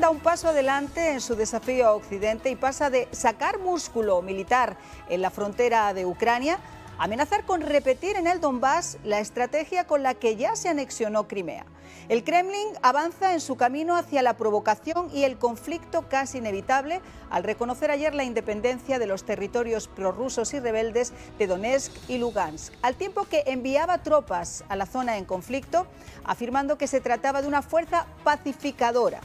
da un paso adelante en su desafío a Occidente y pasa de sacar músculo militar en la frontera de Ucrania a amenazar con repetir en el Donbass la estrategia con la que ya se anexionó Crimea. El Kremlin avanza en su camino hacia la provocación y el conflicto casi inevitable al reconocer ayer la independencia de los territorios prorrusos y rebeldes de Donetsk y Lugansk, al tiempo que enviaba tropas a la zona en conflicto, afirmando que se trataba de una fuerza pacificadora.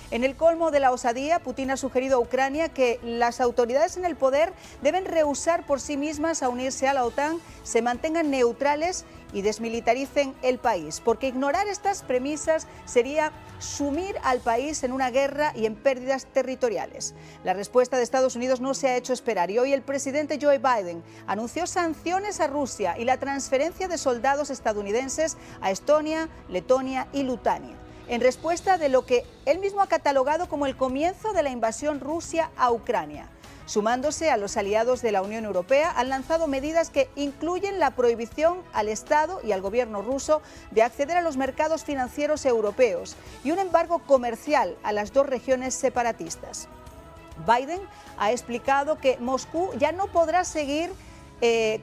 En el colmo de la osadía, Putin ha sugerido a Ucrania que las autoridades en el poder deben rehusar por sí mismas a unirse a la OTAN, se mantengan neutrales y desmilitaricen el país, porque ignorar estas premisas sería sumir al país en una guerra y en pérdidas territoriales. La respuesta de Estados Unidos no se ha hecho esperar y hoy el presidente Joe Biden anunció sanciones a Rusia y la transferencia de soldados estadounidenses a Estonia, Letonia y Lituania, en respuesta de lo que él mismo ha catalogado como el comienzo de la invasión rusa a Ucrania. Sumándose a los aliados de la Unión Europea, han lanzado medidas que incluyen la prohibición al Estado y al gobierno ruso de acceder a los mercados financieros europeos y un embargo comercial a las dos regiones separatistas. Biden ha explicado que Moscú ya no podrá seguir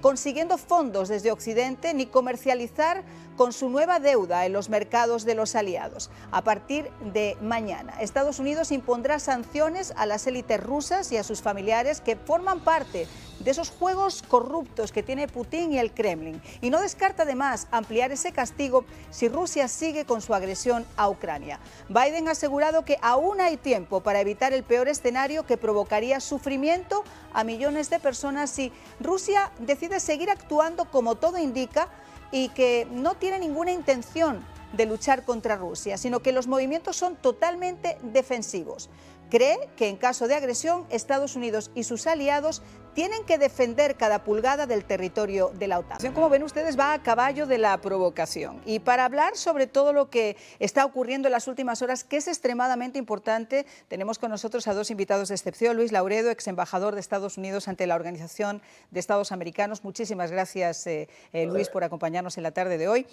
consiguiendo fondos desde Occidente ni comercializar con su nueva deuda en los mercados de los aliados. A partir de mañana, Estados Unidos impondrá sanciones a las élites rusas y a sus familiares que forman parte de esos juegos corruptos que tiene Putin y el Kremlin. Y no descarta además ampliar ese castigo si Rusia sigue con su agresión a Ucrania. Biden ha asegurado que aún hay tiempo para evitar el peor escenario que provocaría sufrimiento a millones de personas si Rusia decide seguir actuando como todo indica y que no tiene ninguna intención de luchar contra Rusia, sino que los movimientos son totalmente defensivos. Cree que en caso de agresión, Estados Unidos y sus aliados tienen que defender cada pulgada del territorio de la OTAN. Como ven ustedes, va a caballo de la provocación. Y para hablar sobre todo lo que está ocurriendo en las últimas horas, que es extremadamente importante, tenemos con nosotros a dos invitados de excepción. Luis Lauredo, ex embajador de Estados Unidos ante la Organización de Estados Americanos. Muchísimas gracias, Luis, por acompañarnos en la tarde de hoy.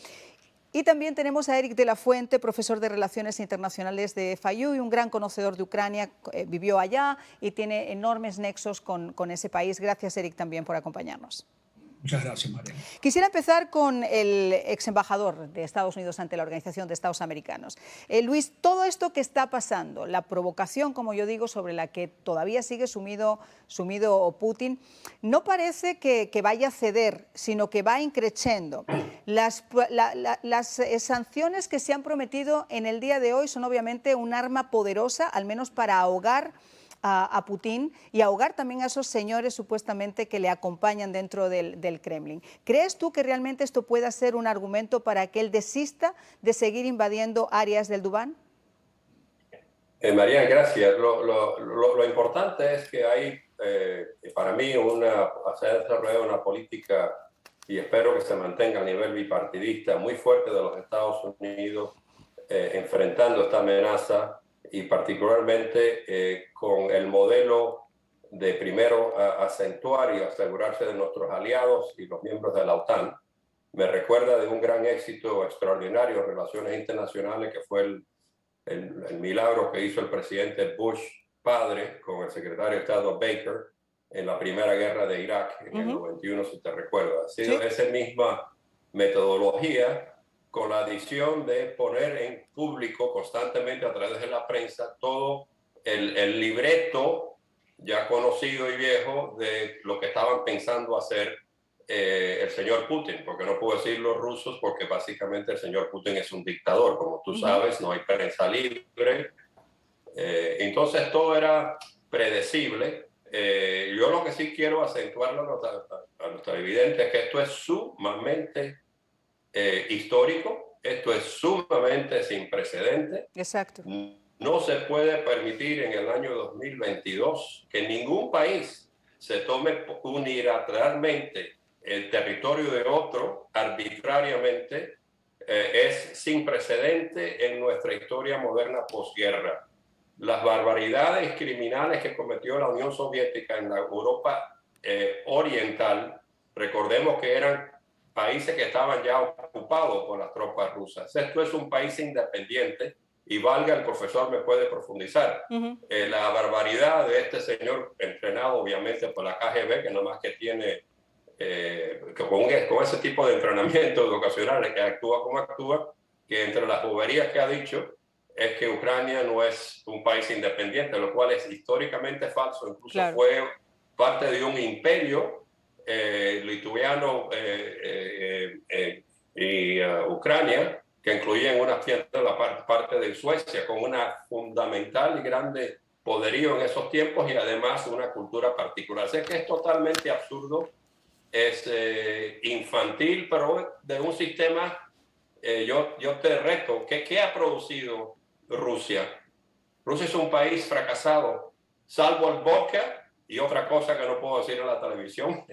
Y también tenemos a Eric de la Fuente, profesor de Relaciones Internacionales de FIU y un gran conocedor de Ucrania, vivió allá y tiene enormes nexos con ese país. Gracias, Eric, también por acompañarnos. Muchas gracias, María. Quisiera empezar con el ex embajador de Estados Unidos ante la Organización de Estados Americanos. Luis, todo esto que está pasando, la provocación, como yo digo, sobre la que todavía sigue sumido Putin, no parece que vaya a ceder, sino que va increciendo. Las sanciones que se han prometido en el día de hoy son obviamente un arma poderosa, al menos para ahogar a Putin y ahogar también a esos señores supuestamente que le acompañan dentro del Kremlin. ¿Crees tú que realmente esto pueda ser un argumento para que él desista de seguir invadiendo áreas del Donbass? María, gracias. Lo importante es que hay, para mí, se ha desarrollado una política, y espero que se mantenga a nivel bipartidista, muy fuerte de los Estados Unidos, enfrentando esta amenaza, y particularmente con el modelo de primero acentuar y asegurarse de nuestros aliados y los miembros de la OTAN. Me recuerda de un gran éxito extraordinario en relaciones internacionales que fue el milagro que hizo el presidente Bush padre con el secretario de Estado Baker en la primera guerra de Irak en el 91, si te recuerdas. Ha sido esa misma metodología, con la adición de poner en público constantemente a través de la prensa todo el libreto ya conocido y viejo de lo que estaban pensando hacer el señor Putin, porque no puedo decir los rusos, porque básicamente el señor Putin es un dictador, como tú sabes, no hay prensa libre. Entonces todo era predecible. Yo lo que sí quiero acentuarlo a nuestro evidente es que esto es sumamente histórico, esto es sumamente sin precedente. Exacto. No se puede permitir en el año 2022 que ningún país se tome unilateralmente el territorio de otro arbitrariamente. Es sin precedente en nuestra historia moderna posguerra. Las barbaridades criminales que cometió la Unión Soviética en la Europa oriental, recordemos que eran países que estaban ya ocupados por las tropas rusas. Esto es un país independiente y valga, el profesor me puede profundizar. La barbaridad de este señor entrenado obviamente por la KGB, que nomás que tiene, con ese tipo de entrenamiento educacional, que actúa como actúa, que entre las boberías que ha dicho es que Ucrania no es un país independiente, lo cual es históricamente falso. Incluso fue parte de un imperio lituano y Ucrania, que incluía en una cierta parte de Suecia, con una fundamental y grande poderío en esos tiempos y además una cultura particular. Sé que es totalmente absurdo, es infantil, pero de un sistema, yo te reto, ¿qué ha producido Rusia? Rusia es un país fracasado, salvo el vodka y otra cosa que no puedo decir en la televisión.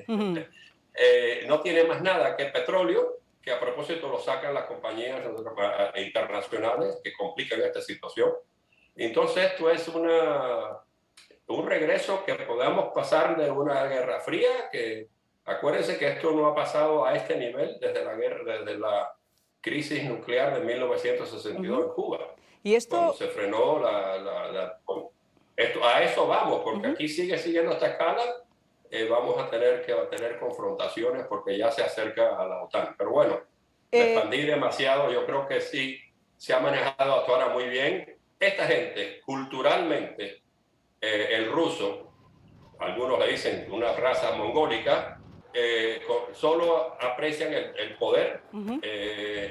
No tiene más nada que petróleo, que a propósito lo sacan las compañías internacionales que complican esta situación. Entonces esto es un regreso que podamos pasar de una guerra fría, que acuérdense que esto no ha pasado a este nivel desde la crisis nuclear de 1962 en Cuba. Y esto cuando se frenó a eso vamos, porque aquí sigue siguiendo esta escala. Vamos a tener que tener confrontaciones porque ya se acerca a la OTAN. Pero bueno, me expandí demasiado. Yo creo que sí se ha manejado hasta ahora muy bien. Esta gente, culturalmente, el ruso, algunos le dicen una raza mongólica, solo aprecian el poder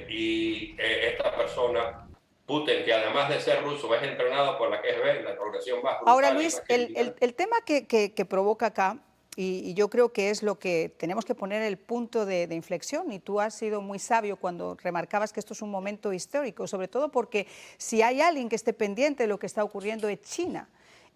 y esta persona, Putin, que además de ser ruso es entrenado por la KGB, la organización más brutal. Ahora, Luis, el tema que provoca acá, y yo creo que es lo que tenemos que poner el punto de inflexión, y tú has sido muy sabio cuando remarcabas que esto es un momento histórico, sobre todo porque si hay alguien que esté pendiente de lo que está ocurriendo es China.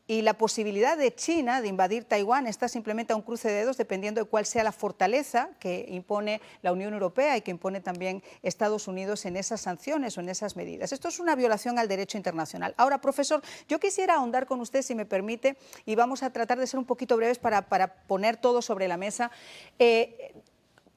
Y la posibilidad de China de invadir Taiwán está simplemente a un cruce de dedos dependiendo de cuál sea la fortaleza que impone la Unión Europea y que impone también Estados Unidos en esas sanciones o en esas medidas. Esto es una violación al derecho internacional. Ahora, profesor, yo quisiera ahondar con usted, si me permite, y vamos a tratar de ser un poquito breves para poner todo sobre la mesa.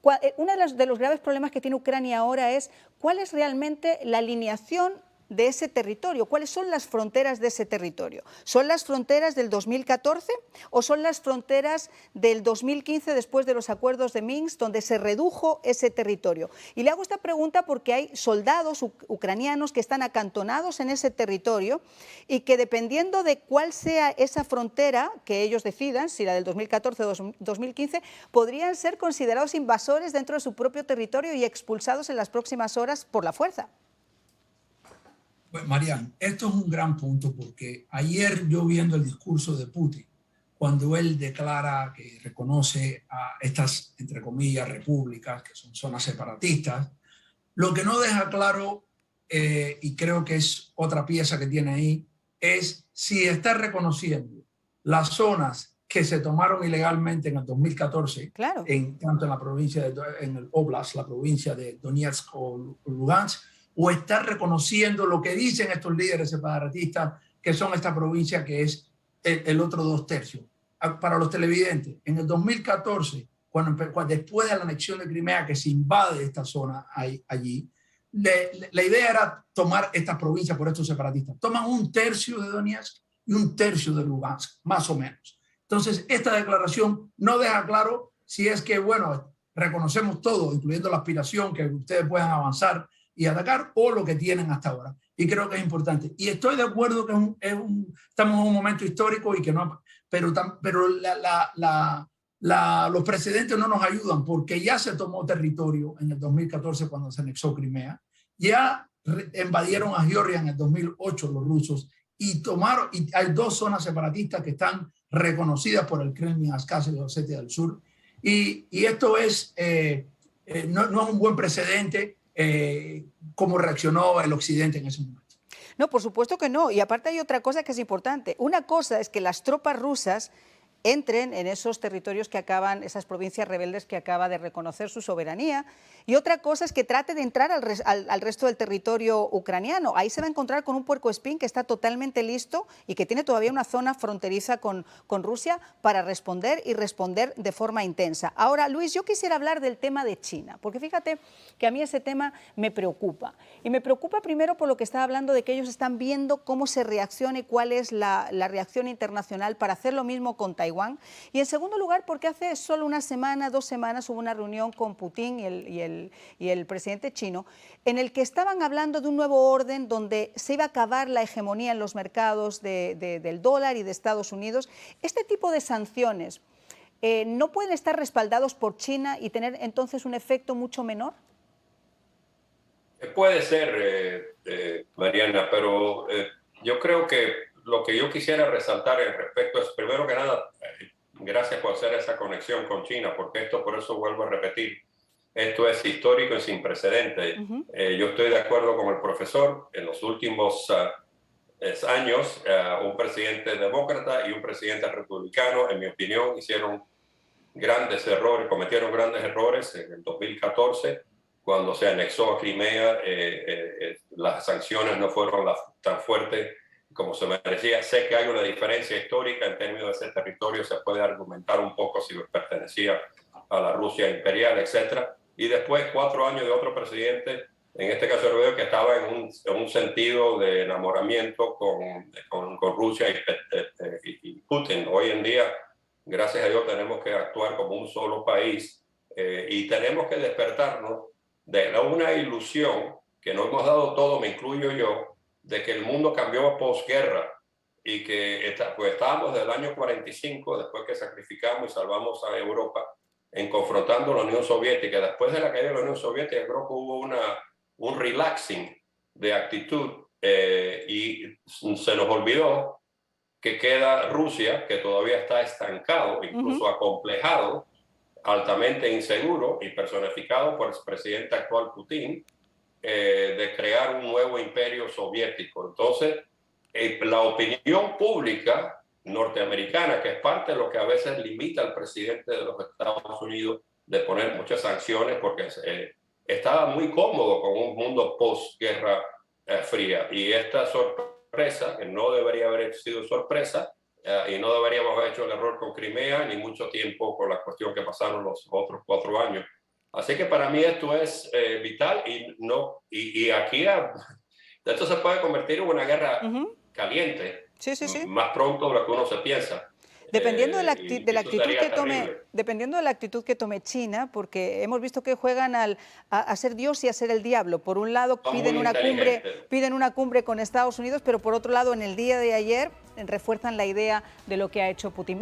Uno de los graves problemas que tiene Ucrania ahora es cuál es realmente la alineación de ese territorio, cuáles son las fronteras de ese territorio. ¿Son las fronteras del 2014 o son las fronteras del 2015 después de los acuerdos de Minsk donde se redujo ese territorio? Y le hago esta pregunta porque hay soldados ucranianos que están acantonados en ese territorio y que dependiendo de cuál sea esa frontera que ellos decidan, si la del 2014 o 2015, podrían ser considerados invasores dentro de su propio territorio y expulsados en las próximas horas por la fuerza. Pues, Marian, esto es un gran punto porque ayer yo viendo el discurso de Putin, cuando él declara que reconoce a estas, entre comillas, repúblicas, que son zonas separatistas, lo que no deja claro, y creo que es otra pieza que tiene ahí, es si está reconociendo las zonas que se tomaron ilegalmente en el 2014, claro, tanto en la provincia, en el Oblast, la provincia de Donetsk o Lugansk, o está reconociendo lo que dicen estos líderes separatistas, que son esta provincia que es el otro 2/3. Para los televidentes, en el 2014, después de la anexión de Crimea, que se invade esta zona allí, la idea era tomar estas provincias por estos separatistas. Toman 1/3 de Donetsk y 1/3 de Lugansk, más o menos. Entonces, esta declaración no deja claro si es que, bueno, reconocemos todo, incluyendo la aspiración que ustedes puedan avanzar y atacar, o lo que tienen hasta ahora. Y creo que es importante. Y estoy de acuerdo que estamos en un momento histórico y que no, pero los precedentes no nos ayudan porque ya se tomó territorio en el 2014 cuando se anexó Crimea, ya invadieron a Georgia en el 2008 los rusos y hay 2 zonas separatistas que están reconocidas por el Kremlin, Abjasia y Osetia del Sur. Y esto no es un buen precedente. Cómo reaccionó el Occidente en ese momento. No, por supuesto que no. Y aparte hay otra cosa que es importante. Una cosa es que las tropas rusas entren en esos territorios que acaban, esas provincias rebeldes que acaba de reconocer su soberanía. Y otra cosa es que trate de entrar al resto del territorio ucraniano. Ahí se va a encontrar con un puercoespín que está totalmente listo y que tiene todavía una zona fronteriza con Rusia para responder y responder de forma intensa. Ahora, Luis, yo quisiera hablar del tema de China, porque fíjate que a mí ese tema me preocupa. Y me preocupa primero por lo que estaba hablando de que ellos están viendo cómo se reacciona y cuál es la reacción internacional para hacer lo mismo con Taiwán. Y en segundo lugar, porque hace solo una semana, 2 semanas, hubo una reunión con Putin y el presidente chino en el que estaban hablando de un nuevo orden donde se iba a acabar la hegemonía en los mercados del dólar y de Estados Unidos. Este tipo de sanciones ¿no pueden estar respaldados por China y tener entonces un efecto mucho menor? Puede ser, Mariana, pero yo creo que lo que yo quisiera resaltar al respecto es, primero que nada, gracias por hacer esa conexión con China, porque esto, por eso vuelvo a repetir, esto es histórico y sin precedentes. Yo estoy de acuerdo con el profesor. En los últimos años, un presidente demócrata y un presidente republicano, en mi opinión, hicieron grandes errores, cometieron grandes errores en el 2014, cuando se anexó a Crimea. Las sanciones no fueron tan fuertes como se merecía. Sé que hay una diferencia histórica en términos de ese territorio, se puede argumentar un poco si pertenecía a la Rusia imperial, etc. Y después 4 años de otro presidente, en este caso veo que estaba en un sentido de enamoramiento con Rusia y Putin. Hoy en día, gracias a Dios, tenemos que actuar como un solo país y tenemos que despertarnos de una ilusión que nos hemos dado todos, me incluyo yo, de que el mundo cambió posguerra y que pues estábamos desde el año 45, después que sacrificamos y salvamos a Europa, en confrontando la Unión Soviética. Después de la caída de la Unión Soviética, creo que hubo un relaxing de actitud y se nos olvidó que queda Rusia, que todavía está estancado, incluso acomplejado, altamente inseguro y personificado por el presidente actual Putin, de crear un nuevo imperio soviético. Entonces, la opinión pública norteamericana, que es parte de lo que a veces limita al presidente de los Estados Unidos de poner muchas sanciones, porque estaba muy cómodo con un mundo post-guerra fría. Y esta sorpresa, que no debería haber sido sorpresa, y no deberíamos haber hecho el error con Crimea, ni mucho tiempo con la cuestión que pasaron los otros 4 años. Así que para mí esto es vital y aquí esto se puede convertir en una guerra caliente, más pronto de lo que uno se piensa. Dependiendo de la actitud que tome China, porque hemos visto que juegan a ser Dios y a ser el diablo. Por un lado piden una cumbre con Estados Unidos, pero por otro lado en el día de ayer refuerzan la idea de lo que ha hecho Putin.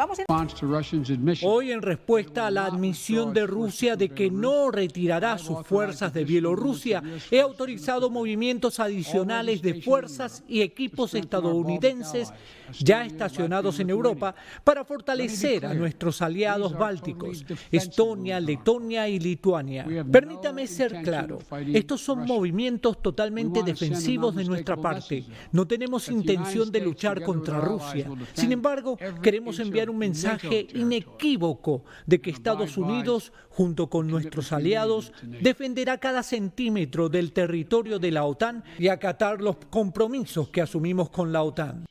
Hoy, en respuesta a la admisión de Rusia de que no retirará sus fuerzas de Bielorrusia, he autorizado movimientos adicionales de fuerzas y equipos estadounidenses ya estacionados en Europa para fortalecer a nuestros aliados bálticos, Estonia, Letonia y Lituania. Permítame ser claro, estos son movimientos totalmente defensivos de nuestra parte. No tenemos intención de luchar contra Rusia. Sin embargo, queremos enviar un mensaje inequívoco de que Estados Unidos, junto con nuestros aliados, defenderá cada centímetro del territorio de la OTAN y acatar los compromisos que asumimos con la OTAN.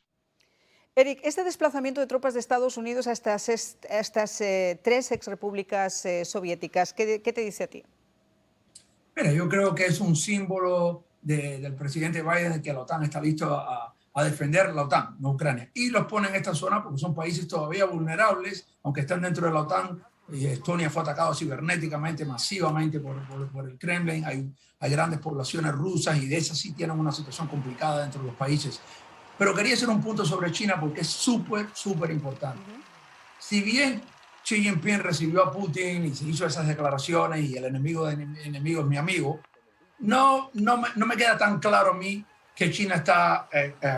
Eric, este desplazamiento de tropas de Estados Unidos a estas 3 exrepúblicas soviéticas, ¿qué te dice a ti? Mira, yo creo que es un símbolo del presidente Biden de que la OTAN está listo a defender la OTAN, no Ucrania. Y los pone en esta zona porque son países todavía vulnerables, aunque están dentro de la OTAN. Estonia fue atacado cibernéticamente, masivamente por el Kremlin. Hay grandes poblaciones rusas y de esas sí tienen una situación complicada dentro de los países. Pero quería hacer un punto sobre China porque es súper importante. Si bien Xi Jinping recibió a Putin y se hizo esas declaraciones y el enemigo de enemigo es mi amigo, no me queda tan claro a mí que China está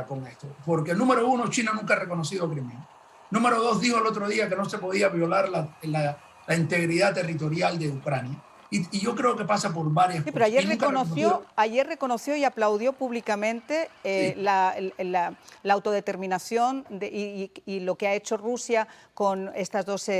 con esto. Porque número 1, China nunca ha reconocido Crimea. Número 2, dijo el otro día que no se podía violar la integridad territorial de Ucrania. Y yo creo que pasa por varias sí, pero cosas. ayer reconoció y aplaudió públicamente sí. la autodeterminación y lo que ha hecho Rusia con estas dos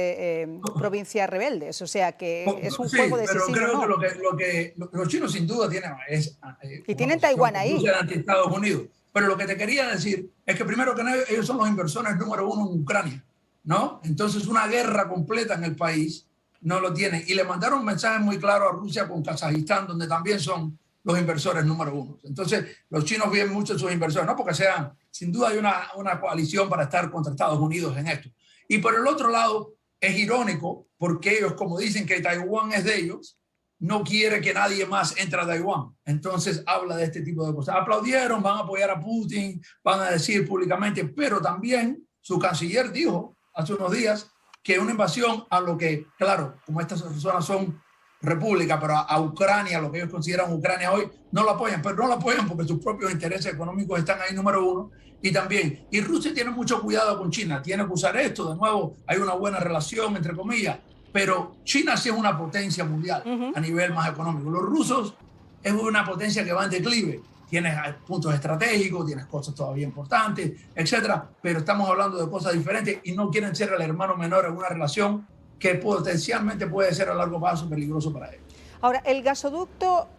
provincias rebeldes. O sea, que es un juego de pero sí, creo no. que los chinos sin duda tienen Y una tienen posición Taiwán con ahí. Rusia ante Estados Unidos. Pero lo que te quería decir es que primero que nada ellos son los inversores número 1 en Ucrania, ¿no? Entonces una guerra completa en el país no lo tienen. Y le mandaron un mensaje muy claro a Rusia con Kazajistán, donde también son los inversores número 1. Entonces los chinos ven mucho de sus inversores, no porque sean, sin duda hay una coalición para estar contra Estados Unidos en esto. Y por el otro lado, es irónico porque ellos, como dicen que Taiwán es de ellos, no quiere que nadie más entre a Taiwán. Entonces habla de este tipo de cosas. Aplaudieron, van a apoyar a Putin, van a decir públicamente, pero también su canciller dijo hace unos días que una invasión a lo que, claro, como estas zonas son república, pero a Ucrania, lo que ellos consideran Ucrania hoy, no lo apoyan, pero no lo apoyan porque sus propios intereses económicos están ahí número 1. Y también, y Rusia tiene mucho cuidado con China, tiene que usar esto, de nuevo, hay una buena relación, entre comillas, pero China sí es una potencia mundial a nivel más económico. Los rusos es una potencia que va en declive, tienes puntos estratégicos, tienes cosas todavía importantes, etcétera, pero estamos hablando de cosas diferentes y no quieren ser el hermano menor en una relación que potencialmente puede ser a largo plazo peligroso para ellos. Ahora, el gasoducto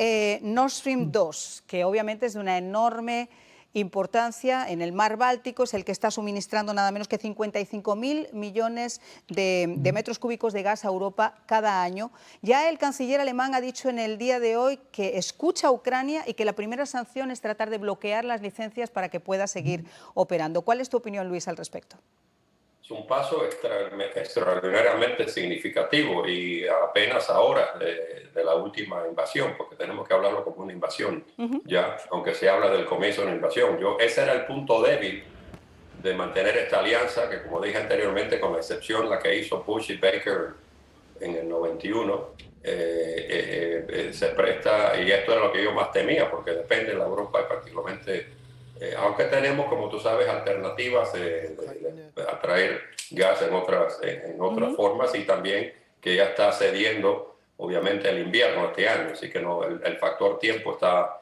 Nord Stream 2, que obviamente es de una enorme importancia en el mar Báltico, es el que está suministrando nada menos que 55.000 millones de metros cúbicos de gas a Europa cada año. Ya el canciller alemán ha dicho en el día de hoy que escucha a Ucrania y que la primera sanción es tratar de bloquear las licencias para que pueda seguir operando. ¿Cuál es tu opinión, Luis, al respecto? Es un paso extraordinariamente significativo y apenas ahora de la última invasión, porque tenemos que hablarlo como una invasión, ya, aunque se habla del comienzo de una invasión. Ese era el punto débil de mantener esta alianza, que como dije anteriormente, con la excepción la que hizo Bush y Baker en el 91, se presta, y esto era lo que yo más temía, porque depende de la Europa, particularmente aunque tenemos, como tú sabes, alternativas de atraer gas en otras formas, y también que ya está cediendo, obviamente, el invierno este año, así que no, el factor tiempo está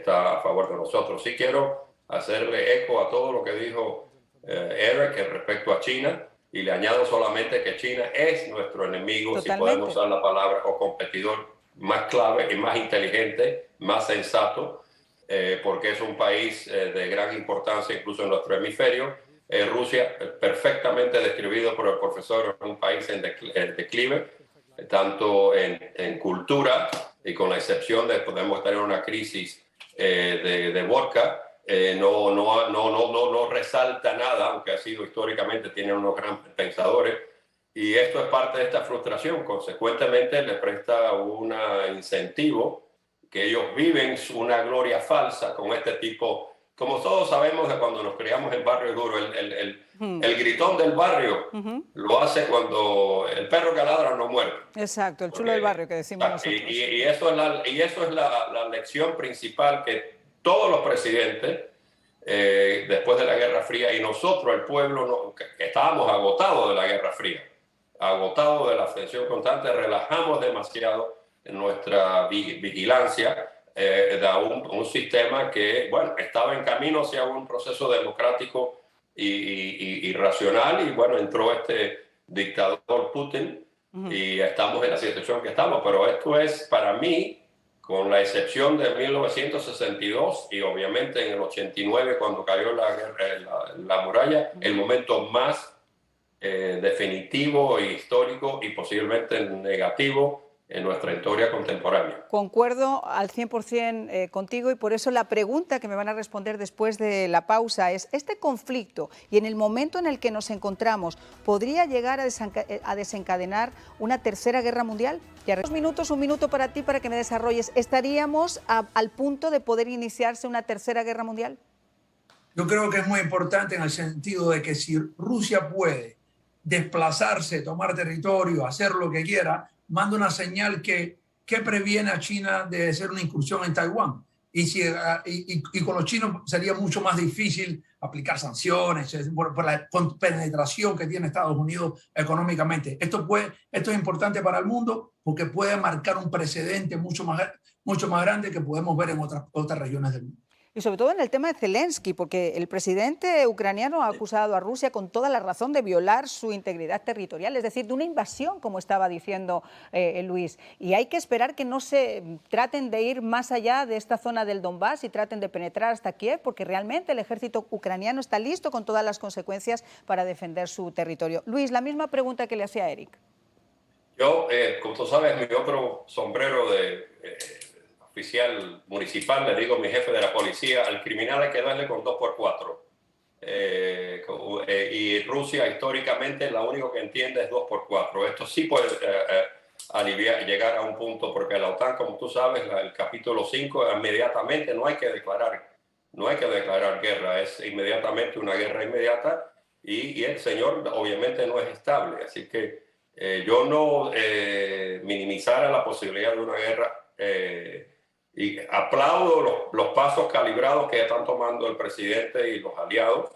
a favor de nosotros. Sí quiero hacerle eco a todo lo que dijo Eric respecto a China, y le añado solamente que China es nuestro enemigo. Totalmente. Si podemos usar la palabra, o competidor más clave y más inteligente, más sensato, porque es un país de gran importancia incluso en nuestro hemisferio. Rusia, perfectamente describido por el profesor, es un país en declive, tanto en cultura, y con la excepción de podemos tener una crisis de vodka, no resalta nada, aunque ha sido históricamente, tiene unos grandes pensadores, y esto es parte de esta frustración. Consecuentemente le presta un incentivo, que ellos viven una gloria falsa con este tipo. Como todos sabemos de cuando nos criamos en barrio duro, el gritón del barrio lo hace cuando el perro que ladra no muerde. Exacto, el chulo del barrio que decimos nosotros. Y eso es la lección principal que todos los presidentes, después de la Guerra Fría, y nosotros, el pueblo, que estábamos agotados de la Guerra Fría, agotados de la tensión constante, relajamos demasiado en nuestra vigilancia de un sistema que, bueno, estaba en camino hacia un proceso democrático y racional, y bueno, entró este dictador Putin y estamos en la situación que estamos. Pero esto es, para mí, con la excepción de 1962 y obviamente en el 89 cuando cayó la muralla, el momento más definitivo e histórico y posiblemente negativo en nuestra historia contemporánea. Concuerdo al 100% contigo, y por eso la pregunta que me van a responder después de la pausa es: ¿este conflicto y en el momento en el que nos encontramos podría llegar a desencadenar una tercera guerra mundial? Ya 2 minutos, 1 minuto para ti para que me desarrolles. ¿Estaríamos al punto de poder iniciarse una tercera guerra mundial? Yo creo que es muy importante en el sentido de que si Rusia puede desplazarse, tomar territorio, hacer lo que quiera, manda una señal que previene a China de hacer una incursión en Taiwán. y con los chinos sería mucho más difícil aplicar sanciones por la penetración que tiene Estados Unidos económicamente. Esto es importante para el mundo porque puede marcar un precedente mucho más grande que podemos ver en otras regiones del mundo. Y sobre todo en el tema de Zelensky, porque el presidente ucraniano ha acusado a Rusia con toda la razón de violar su integridad territorial, es decir, de una invasión, como estaba diciendo Luis. Y hay que esperar que no se traten de ir más allá de esta zona del Donbass y traten de penetrar hasta Kiev, porque realmente el ejército ucraniano está listo con todas las consecuencias para defender su territorio. Luis, la misma pregunta que le hacía a Eric. Yo, como tú sabes, mi otro sombrero de oficial municipal, le digo a mi jefe de la policía, al criminal hay que darle con 2x4. Y Rusia históricamente lo único que entiende es 2x4. Esto sí puede llegar a un punto, porque la OTAN, como tú sabes, el capítulo 5, inmediatamente no hay que declarar guerra, es inmediatamente una guerra inmediata, y el señor obviamente no es estable. Así que yo no minimizara la posibilidad de una guerra. Y aplaudo los pasos calibrados que están tomando el presidente y los aliados,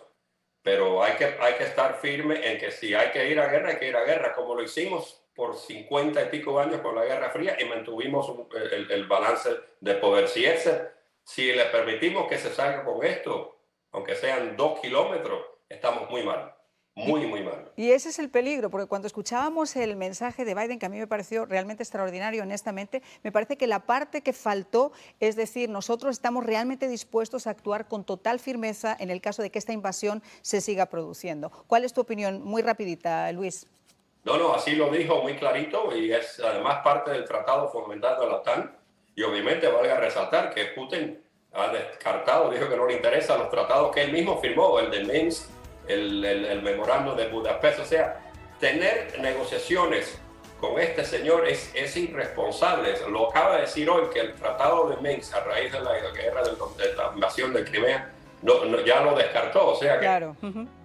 pero hay que estar firme en que si hay que ir a guerra, hay que ir a guerra, como lo hicimos por 50 y pico años con la Guerra Fría y mantuvimos el balance de poder. Si le permitimos que se salga con esto, aunque sean 2 kilómetros, estamos muy mal. Muy mal. Y ese es el peligro, porque cuando escuchábamos el mensaje de Biden, que a mí me pareció realmente extraordinario, honestamente, me parece que la parte que faltó, es decir, nosotros estamos realmente dispuestos a actuar con total firmeza en el caso de que esta invasión se siga produciendo. ¿Cuál es tu opinión? Muy rapidita, Luis. No, así lo dijo muy clarito y es además parte del tratado fundamental de la OTAN. Y obviamente valga resaltar que Putin ha descartado, dijo que no le interesan los tratados que él mismo firmó, el de Minsk, el memorando de Budapest. O sea, tener negociaciones con este señor es irresponsable. Lo acaba de decir hoy que el tratado de Minsk, a raíz de la guerra de la invasión de Crimea, ya lo descartó. O sea que, claro.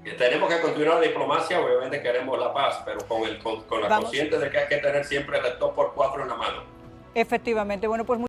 Que tenemos que continuar la diplomacia. Obviamente queremos la paz, pero con la consciente de que hay que tener siempre el 2x4 en la mano. Efectivamente. Bueno, pues